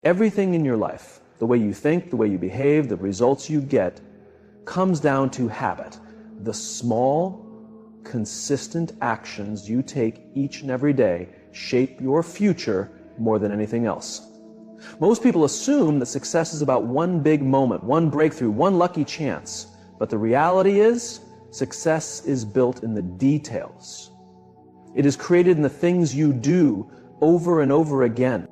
Everything in your life, the way you think, the way you behave, the results you get, comes down to habit. The small, consistent actions you take each and every day shape your future more than anything else. Most people assume that success is about one big moment, one breakthrough, one lucky chance. But the reality is, success is built in the details. It is created in the things you do over and over again.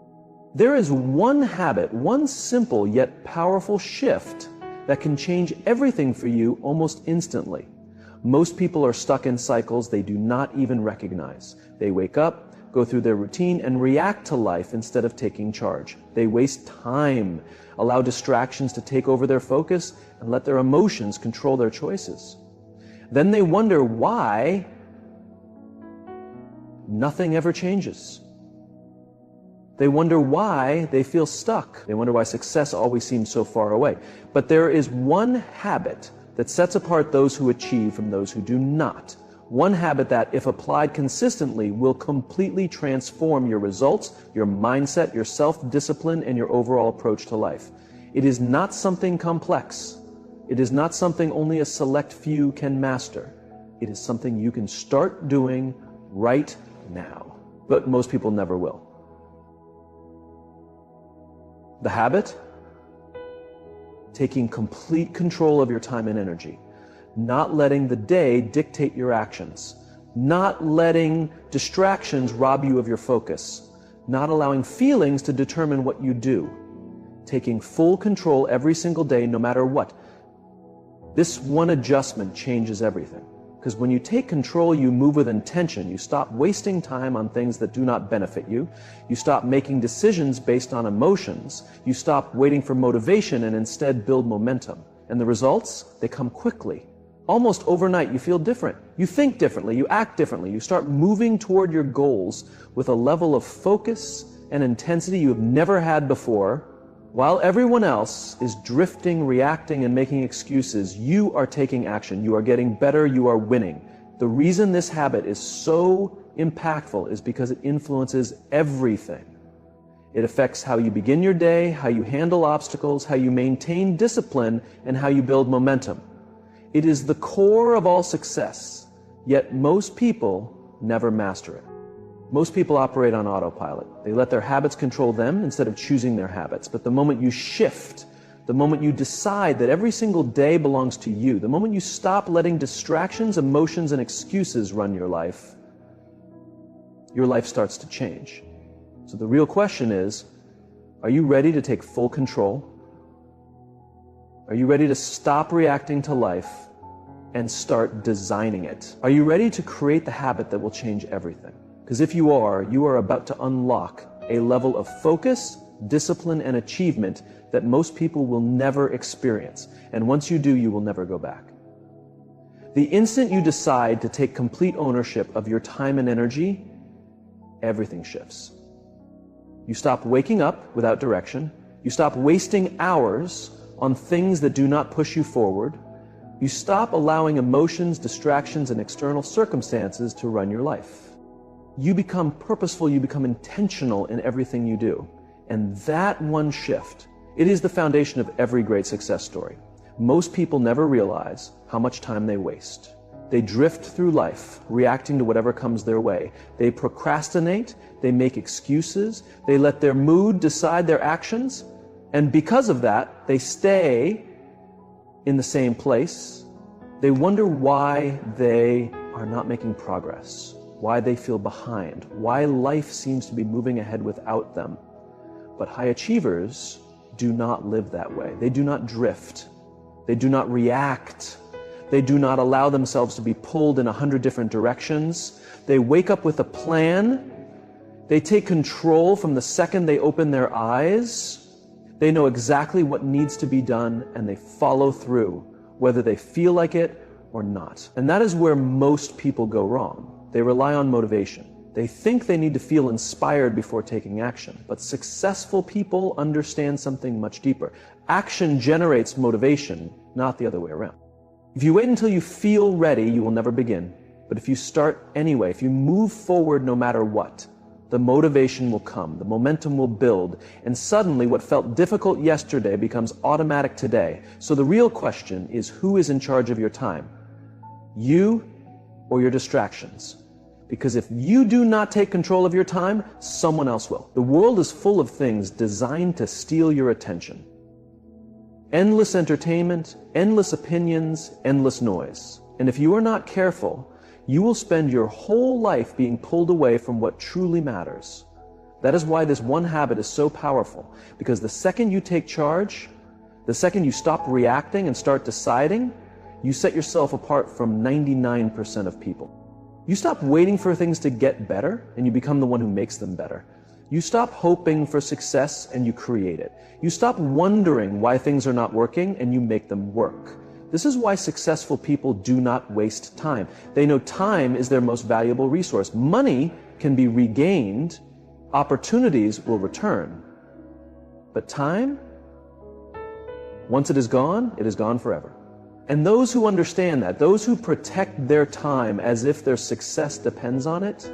There is one habit, one simple yet powerful shift that can change everything for you almost instantly. Most people are stuck in cycles they do not even recognize. They wake up, go through their routine, and react to life instead of taking charge. They waste time, allow distractions to take over their focus, and let their emotions control their choices. Then they wonder why nothing ever changes. They wonder why they feel stuck. They wonder why success always seems so far away. But there is one habit that sets apart those who achieve from those who do not. One habit that, if applied consistently, will completely transform your results, your mindset, your self-discipline, and your overall approach to life. It is not something complex. It is not something only a select few can master. It is something you can start doing right now. But most people never will. The habit? Taking complete control of your time and energy. Not letting the day dictate your actions. Not letting distractions rob you of your focus. Not allowing feelings to determine what you do. Taking full control every single day, no matter what. This one adjustment changes everything. Because when you take control, you move with intention. You stop wasting time on things that do not benefit you. You stop making decisions based on emotions. You stop waiting for motivation and instead build momentum. And the results, they come quickly. Almost overnight, you feel different. You think differently. You act differently. You start moving toward your goals with a level of focus and intensity you have never had before. While everyone else is drifting, reacting, and making excuses, you are taking action. You are getting better. You are winning. The reason this habit is so impactful is because it influences everything. It affects how you begin your day, how you handle obstacles, how you maintain discipline, and how you build momentum. It is the core of all success, yet most people never master it. Most people operate on autopilot. They let their habits control them instead of choosing their habits. But the moment you shift, the moment you decide that every single day belongs to you, the moment you stop letting distractions, emotions, and excuses run your life starts to change. So the real question is, are you ready to take full control? Are you ready to stop reacting to life and start designing it? Are you ready to create the habit that will change everything? Because if you are about to unlock a level of focus, discipline, and achievement that most people will never experience. And once you do, you will never go back. The instant you decide to take complete ownership of your time and energy, everything shifts. You stop waking up without direction. You stop wasting hours on things that do not push you forward. You stop allowing emotions, distractions, and external circumstances to run your life. You become purposeful, you become intentional in everything you do. And that one shift, it is the foundation of every great success story. Most people never realize how much time they waste. They drift through life, reacting to whatever comes their way. They procrastinate, they make excuses, they let their mood decide their actions, and because of that, they stay in the same place. They wonder why they are not making progress, why they feel behind, why life seems to be moving ahead without them. But high achievers do not live that way. They do not drift. They do not react. They do not allow themselves to be pulled in 100 different directions. They wake up with a plan. They take control from the second they open their eyes. They know exactly what needs to be done, and they follow through, whether they feel like it or not. And that is where most people go wrong. They rely on motivation. They think they need to feel inspired before taking action. But successful people understand something much deeper. Action generates motivation, not the other way around. If you wait until you feel ready, you will never begin. But if you start anyway, if you move forward no matter what, the motivation will come, the momentum will build, and suddenly what felt difficult yesterday becomes automatic today. So the real question is, who is in charge of your time? You or your distractions? Because if you do not take control of your time, someone else will. The world is full of things designed to steal your attention. Endless entertainment, endless opinions, endless noise. And if you are not careful, you will spend your whole life being pulled away from what truly matters. That is why this one habit is so powerful, because the second you take charge, the second you stop reacting and start deciding, you set yourself apart from 99% of people. You stop waiting for things to get better and you become the one who makes them better. You stop hoping for success and you create it. You stop wondering why things are not working and you make them work. This is why successful people do not waste time. They know time is their most valuable resource. Money can be regained, opportunities will return. But time, once it is gone forever. And those who understand that, those who protect their time as if their success depends on it,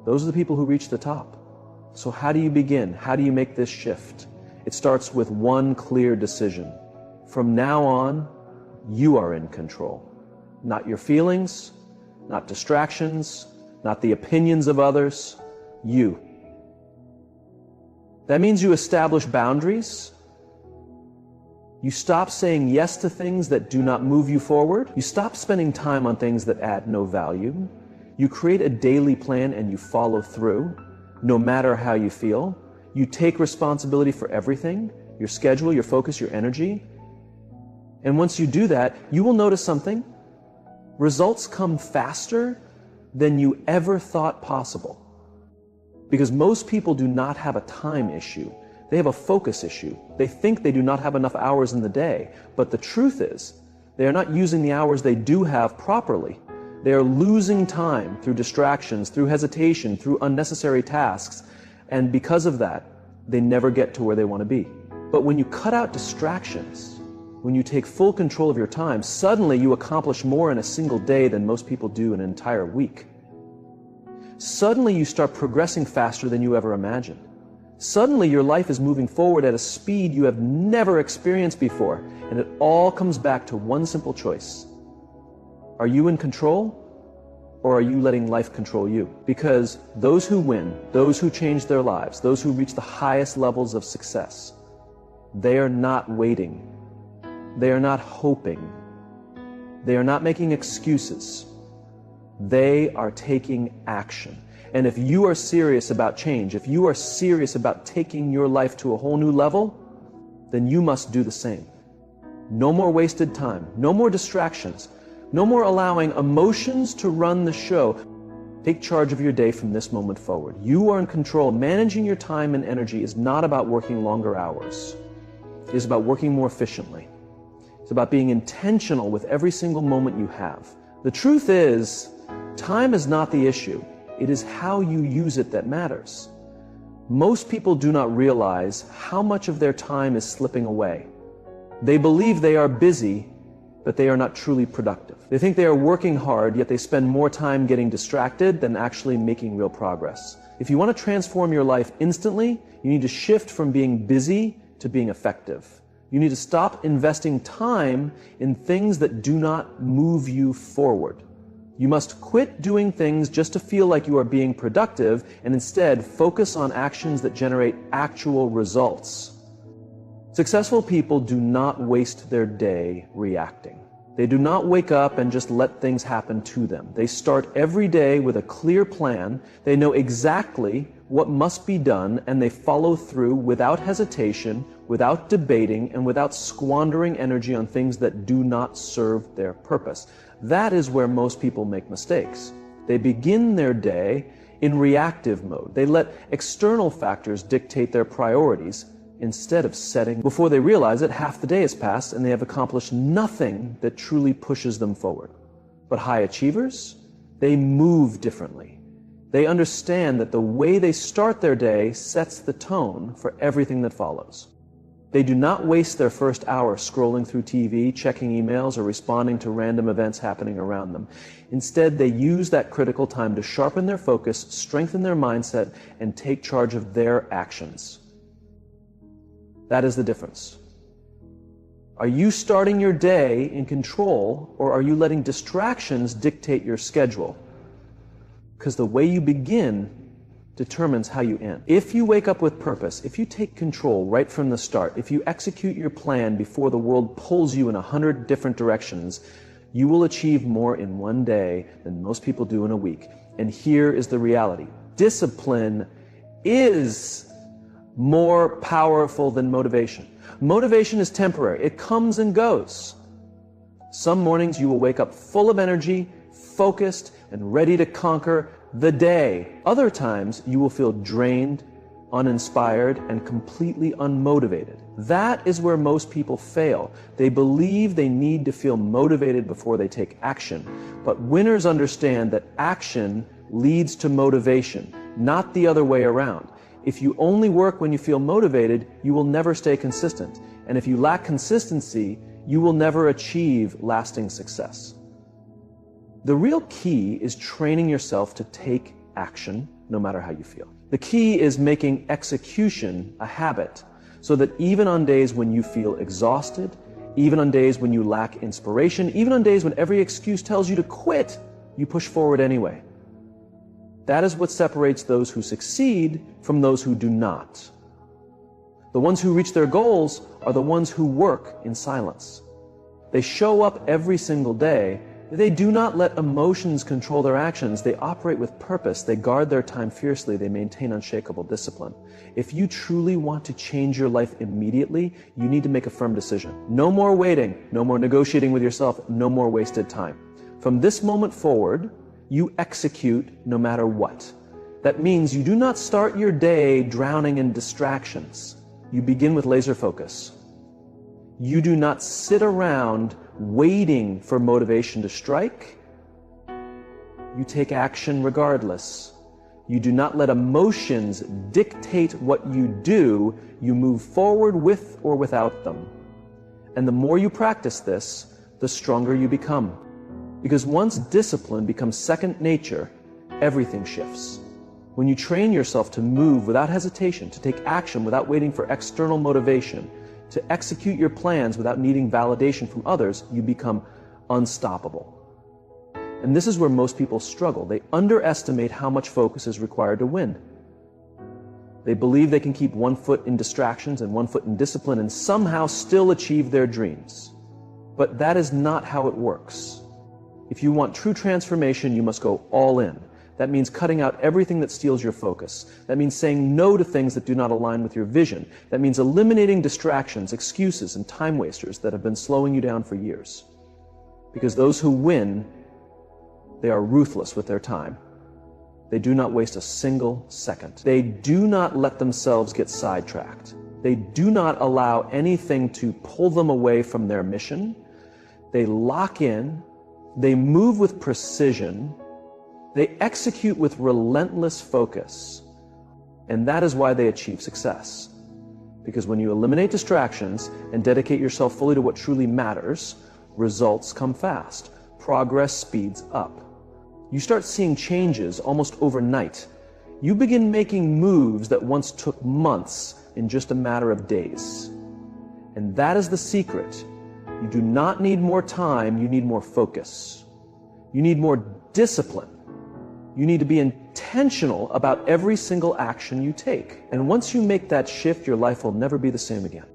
those are the people who reach the top. So how do you begin? How do you make this shift? It starts with one clear decision. From now on, you are in control. Not your feelings, not distractions, not the opinions of others, you. That means you establish boundaries. You stop saying yes to things that do not move you forward. You stop spending time on things that add no value. You create a daily plan and you follow through, no matter how you feel. You take responsibility for everything, your schedule, your focus, your energy. And once you do that, you will notice something. Results come faster than you ever thought possible. Because most people do not have a time issue. They have a focus issue. They think they do not have enough hours in the day. But the truth is, they are not using the hours they do have properly. They are losing time through distractions, through hesitation, through unnecessary tasks. And because of that, they never get to where they want to be. But when you cut out distractions, when you take full control of your time, suddenly you accomplish more in a single day than most people do in an entire week. Suddenly you start progressing faster than you ever imagined. Suddenly your life is moving forward at a speed you have never experienced before. And it all comes back to one simple choice. Are you in control, or are you letting life control you? Because those who win, those who change their lives, those who reach the highest levels of success, they are not waiting. They are not hoping. They are not making excuses. They are taking action. And if you are serious about change, if you are serious about taking your life to a whole new level, then you must do the same. No more wasted time, no more distractions, no more allowing emotions to run the show. Take charge of your day from this moment forward. You are in control. Managing your time and energy is not about working longer hours. It is about working more efficiently. It's about being intentional with every single moment you have. The truth is, time is not the issue. It is how you use it that matters. Most people do not realize how much of their time is slipping away. They believe they are busy, but they are not truly productive. They think they are working hard, yet they spend more time getting distracted than actually making real progress. If you want to transform your life instantly, you need to shift from being busy to being effective. You need to stop investing time in things that do not move you forward. You must quit doing things just to feel like you are being productive and instead focus on actions that generate actual results. Successful people do not waste their day reacting. They do not wake up and just let things happen to them. They start every day with a clear plan. They know exactly what must be done, and they follow through without hesitation, without debating, and without squandering energy on things that do not serve their purpose. That is where most people make mistakes. They begin their day in reactive mode. They let external factors dictate their priorities instead of setting. Before they realize it, half the day has passed and they have accomplished nothing that truly pushes them forward. But high achievers, they move differently. They understand that the way they start their day sets the tone for everything that follows. They do not waste their first hour scrolling through TV, checking emails, or responding to random events happening around them. Instead, they use that critical time to sharpen their focus, strengthen their mindset, and take charge of their actions. That is the difference. Are you starting your day in control, or are you letting distractions dictate your schedule? Because the way you begin determines how you end. If you wake up with purpose, if you take control right from the start, if you execute your plan before the world pulls you in 100 different directions, you will achieve more in one day than most people do in a week. And here is the reality. Discipline is more powerful than motivation. Motivation is temporary. It comes and goes. Some mornings you will wake up full of energy, focused, and ready to conquer the day. Other times you will feel drained, uninspired, and completely unmotivated. That is where most people fail. They believe they need to feel motivated before they take action. But winners understand that action leads to motivation, not the other way around. If you only work when you feel motivated, you will never stay consistent. And if you lack consistency, you will never achieve lasting success. The real key is training yourself to take action no matter how you feel. The key is making execution a habit so that even on days when you feel exhausted, even on days when you lack inspiration, even on days when every excuse tells you to quit, you push forward anyway. That is what separates those who succeed from those who do not. The ones who reach their goals are the ones who work in silence. They show up every single day. They do not let emotions control their actions. They operate with purpose. They guard their time fiercely. They maintain unshakable discipline. If you truly want to change your life immediately, you need to make a firm decision. No more waiting, no more negotiating with yourself, no more wasted time. From this moment forward, you execute no matter what. That means you do not start your day drowning in distractions. You begin with laser focus. You do not sit around waiting for motivation to strike. You take action regardless. You do not let emotions dictate what you do. You move forward with or without them. And the more you practice this, the stronger you become. Because once discipline becomes second nature, everything shifts. When you train yourself to move without hesitation, to take action without waiting for external motivation, to execute your plans without needing validation from others, you become unstoppable. And this is where most people struggle. They underestimate how much focus is required to win. They believe they can keep one foot in distractions and one foot in discipline and somehow still achieve their dreams. But that is not how it works. If you want true transformation, you must go all in. That means cutting out everything that steals your focus. That means saying no to things that do not align with your vision. That means eliminating distractions, excuses, and time wasters that have been slowing you down for years. Because those who win, they are ruthless with their time. They do not waste a single second. They do not let themselves get sidetracked. They do not allow anything to pull them away from their mission. They lock in. They move with precision. They execute with relentless focus, and that is why they achieve success. Because when you eliminate distractions and dedicate yourself fully to what truly matters, results come fast. Progress speeds up. You start seeing changes almost overnight. You begin making moves that once took months in just a matter of days. And that is the secret. You do not need more time, you need more focus. You need more discipline. You need to be intentional about every single action you take. And once you make that shift, your life will never be the same again.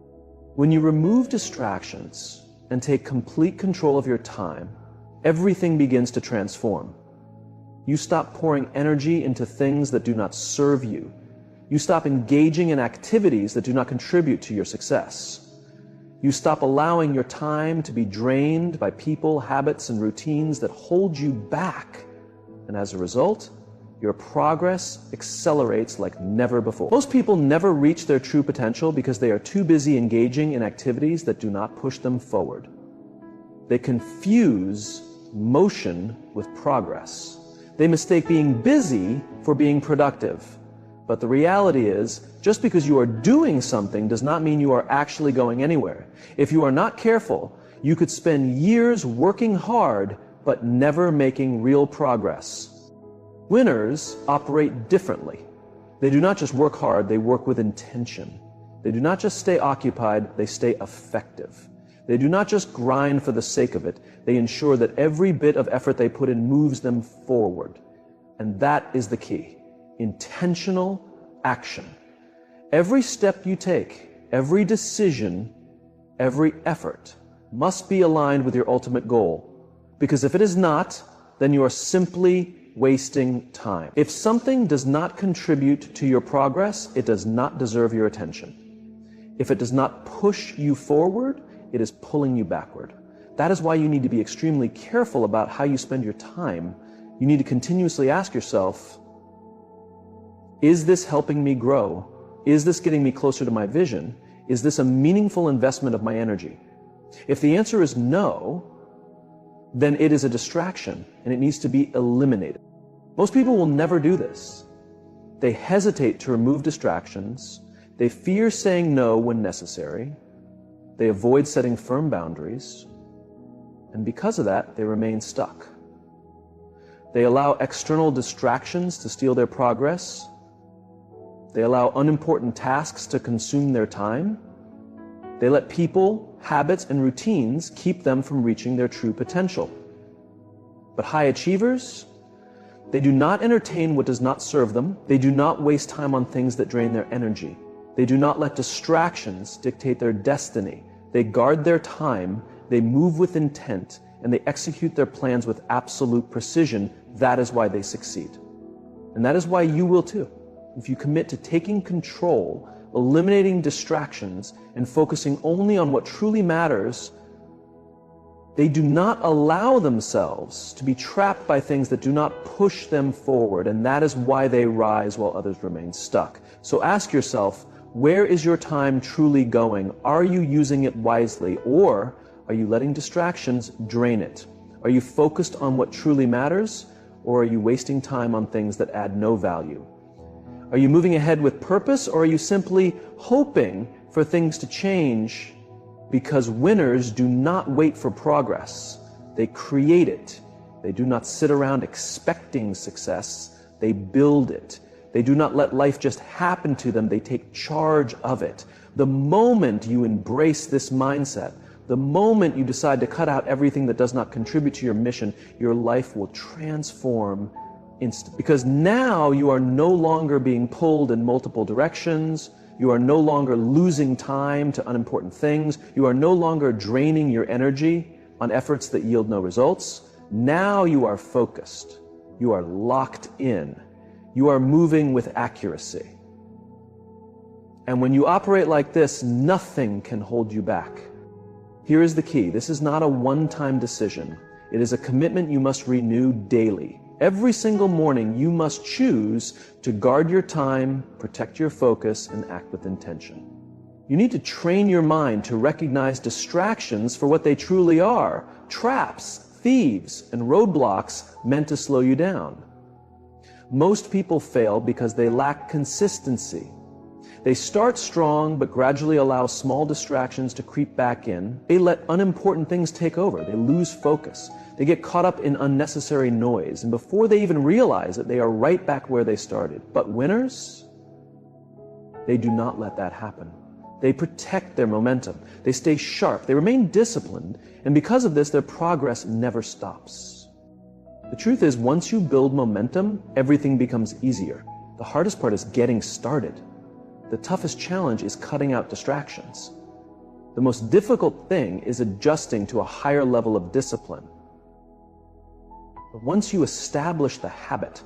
When you remove distractions and take complete control of your time, everything begins to transform. You stop pouring energy into things that do not serve you. You stop engaging in activities that do not contribute to your success. You stop allowing your time to be drained by people, habits, and routines that hold you back. And as a result, your progress accelerates like never before. Most people never reach their true potential because they are too busy engaging in activities that do not push them forward. They confuse motion with progress. They mistake being busy for being productive. But the reality is, just because you are doing something does not mean you are actually going anywhere. If you are not careful, you could spend years working hard, but never making real progress. Winners operate differently. They do not just work hard, they work with intention. They do not just stay occupied, they stay effective. They do not just grind for the sake of it, they ensure that every bit of effort they put in moves them forward. And that is the key. Intentional action. Every step you take, every decision, every effort must be aligned with your ultimate goal. Because if it is not, then you are simply wasting time. If something does not contribute to your progress, it does not deserve your attention. If it does not push you forward, it is pulling you backward. That is why you need to be extremely careful about how you spend your time. You need to continuously ask yourself, is this helping me grow? Is this getting me closer to my vision? Is this a meaningful investment of my energy? If the answer is no, then it is a distraction and it needs to be eliminated. Most people will never do this. They hesitate to remove distractions. They fear saying no when necessary. They avoid setting firm boundaries. And because of that, they remain stuck. They allow external distractions to steal their progress. They allow unimportant tasks to consume their time. They let people, habits, and routines keep them from reaching their true potential. But high achievers, they do not entertain what does not serve them. They do not waste time on things that drain their energy. They do not let distractions dictate their destiny. They guard their time, they move with intent, and they execute their plans with absolute precision. That is why they succeed. And that is why you will too. If you commit to taking control, eliminating distractions, and focusing only on what truly matters, they do not allow themselves to be trapped by things that do not push them forward, and that is why they rise while others remain stuck. So ask yourself, where is your time truly going? Are you using it wisely, or are you letting distractions drain it? Are you focused on what truly matters, or are you wasting time on things that add no value? Are you moving ahead with purpose, or are you simply hoping for things to change? Because winners do not wait for progress. They create it. They do not sit around expecting success. They build it. They do not let life just happen to them. They take charge of it. The moment you embrace this mindset, the moment you decide to cut out everything that does not contribute to your mission, your life will transform instantly. Because now you are no longer being pulled in multiple directions. You are no longer losing time to unimportant things. You are no longer draining your energy on efforts that yield no results. Now you are focused. You are locked in. You are moving with accuracy. And when you operate like this, nothing can hold you back. Here is the key. This is not a one-time decision. It is a commitment you must renew daily. Every single morning, you must choose to guard your time, protect your focus, and act with intention. You need to train your mind to recognize distractions for what they truly are: traps, thieves, and roadblocks meant to slow you down. Most people fail because they lack consistency. They start strong, but gradually allow small distractions to creep back in. They let unimportant things take over. They lose focus. They get caught up in unnecessary noise, and before they even realize it, they are right back where they started. But winners, they do not let that happen. They protect their momentum. They stay sharp. They remain disciplined, and because of this, their progress never stops. The truth is, once you build momentum, everything becomes easier. The hardest part is getting started. The toughest challenge is cutting out distractions. The most difficult thing is adjusting to a higher level of discipline. But once you establish the habit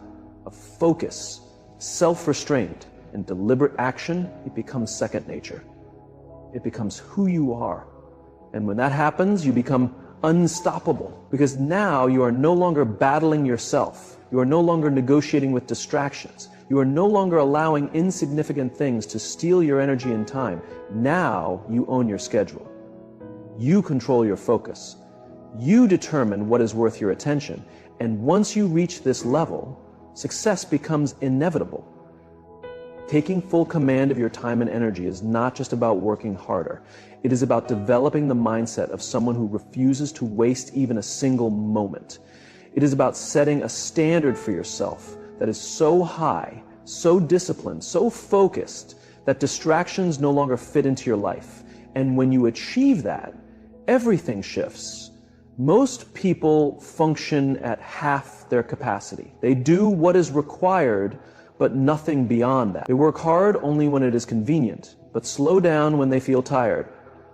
of focus, self-restraint, and deliberate action, it becomes second nature. It becomes who you are. And when that happens, you become unstoppable, because now you are no longer battling yourself. You are no longer negotiating with distractions. You are no longer allowing insignificant things to steal your energy and time. Now you own your schedule. You control your focus. You determine what is worth your attention. And once you reach this level, success becomes inevitable. Taking full command of your time and energy is not just about working harder. It is about developing the mindset of someone who refuses to waste even a single moment. It is about setting a standard for yourself that is so high, so disciplined, so focused that distractions no longer fit into your life. And when you achieve that, everything shifts. Most people function at half their capacity. They do what is required, but nothing beyond that. They work hard only when it is convenient, but slow down when they feel tired.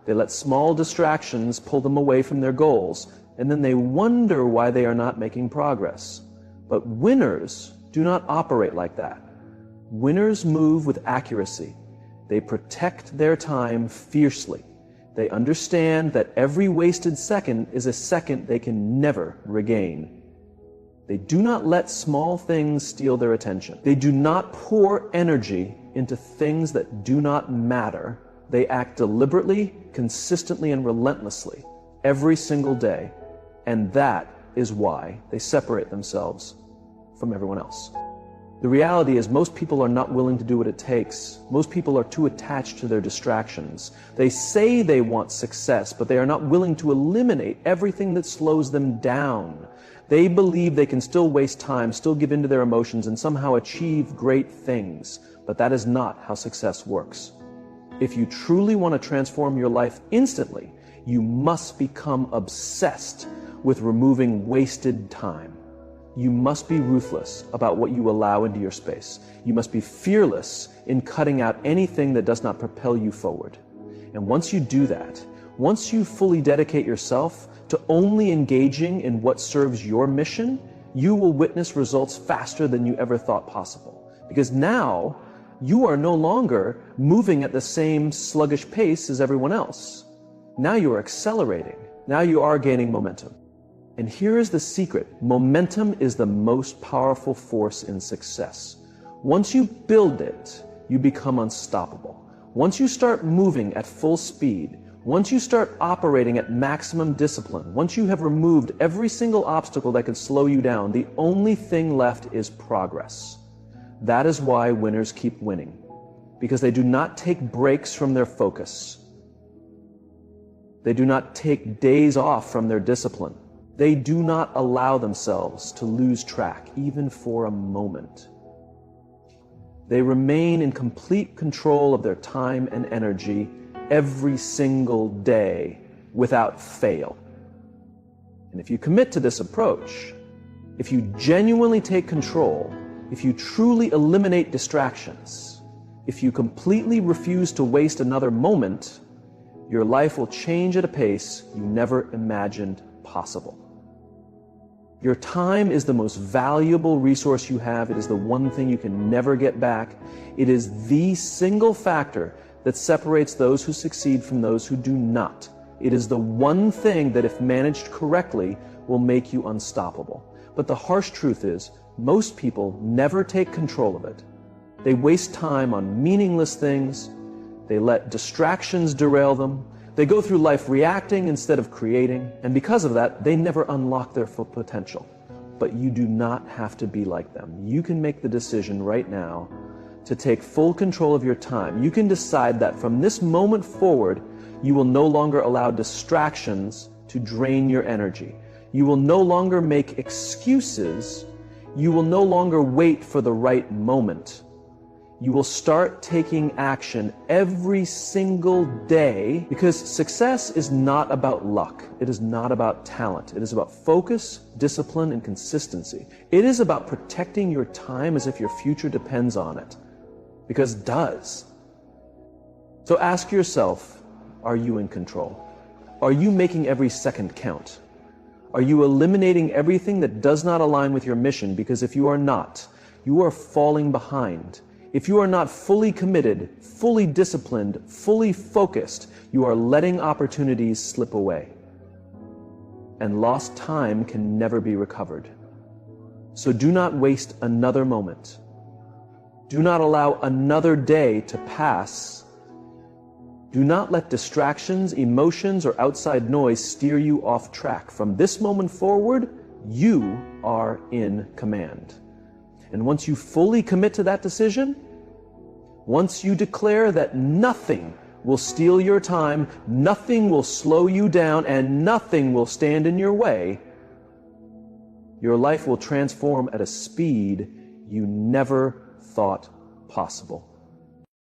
They let small distractions pull them away from their goals, and then they wonder why they are not making progress. But winners do not operate like that. Winners move with accuracy. They protect their time fiercely. They understand that every wasted second is a second they can never regain. They do not let small things steal their attention. They do not pour energy into things that do not matter. They act deliberately, consistently, and relentlessly every single day. And that is why they separate themselves from everyone else. The reality is most people are not willing to do what it takes. Most people are too attached to their distractions. They say they want success, but they are not willing to eliminate everything that slows them down. They believe they can still waste time, still give in to their emotions, and somehow achieve great things. But that is not how success works. If you truly want to transform your life instantly, you must become obsessed with removing wasted time. You must be ruthless about what you allow into your space. You must be fearless in cutting out anything that does not propel you forward. And once you do that, once you fully dedicate yourself to only engaging in what serves your mission, you will witness results faster than you ever thought possible. Because now, you are no longer moving at the same sluggish pace as everyone else. Now you are accelerating. Now you are gaining momentum. And here is the secret. Momentum is the most powerful force in success. Once you build it, you become unstoppable. Once you start moving at full speed, once you start operating at maximum discipline, once you have removed every single obstacle that could slow you down, the only thing left is progress. That is why winners keep winning, because they do not take breaks from their focus. They do not take days off from their discipline. They do not allow themselves to lose track, even for a moment. They remain in complete control of their time and energy every single day without fail. And if you commit to this approach, if you genuinely take control, if you truly eliminate distractions, if you completely refuse to waste another moment, your life will change at a pace you never imagined possible. Your time is the most valuable resource you have. It is the one thing you can never get back. It is the single factor that separates those who succeed from those who do not. It is the one thing that, if managed correctly, will make you unstoppable. But the harsh truth is, most people never take control of it. They waste time on meaningless things. They let distractions derail them. They go through life reacting instead of creating. And because of that, they never unlock their full potential. But you do not have to be like them. You can make the decision right now to take full control of your time. You can decide that from this moment forward, you will no longer allow distractions to drain your energy. You will no longer make excuses. You will no longer wait for the right moment. You will start taking action every single day, because success is not about luck. It is not about talent. It is about focus, discipline, and consistency. It is about protecting your time as if your future depends on it, because it does. So ask yourself, are you in control? Are you making every second count? Are you eliminating everything that does not align with your mission? Because if you are not, you are falling behind. If you are not fully committed, fully disciplined, fully focused, you are letting opportunities slip away. And lost time can never be recovered. So do not waste another moment. Do not allow another day to pass. Do not let distractions, emotions, or outside noise steer you off track. From this moment forward, you are in command. And once you fully commit to that decision, once you declare that nothing will steal your time, nothing will slow you down, and nothing will stand in your way, your life will transform at a speed you never thought possible.